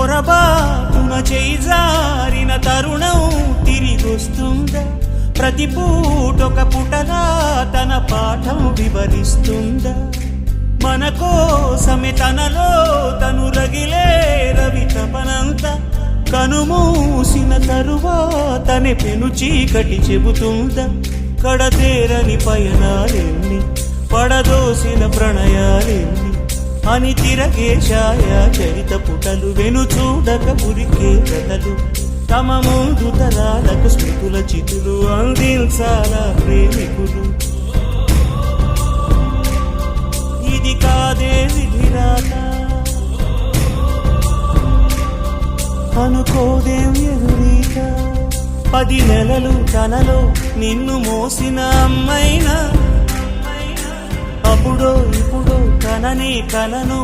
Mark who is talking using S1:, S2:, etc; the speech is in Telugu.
S1: పొరబాటున చేజారిన తరుణం తిరిగొస్తుందా? ప్రతి పూటొక పుటలా తన పాఠం వివరిస్తుందా? మన కోసమే తనలో తను రగిలే రవి తపనంతా కనుమూసిన తరువాతనే పెను చీకటి చెబుతుందా? కడతేరని పయనాలెన్ని, పడదోసిన ప్రణయాలెన్ని అని తిరగే ఛాయా చరిత పుటలు, వెను చూడక ఉరికే కథలు, తమ ముందు తరాలకు స్మృతుల చితులు అందించాలా ప్రేమికులు. ఇది కాదే విధిరాత, అనుకోదేం ఎదురీత. 10 నెలలు తనలో నిన్ను మోసిన అమ్మైనా, అప్పుడో ఇప్పుడో కననే కలను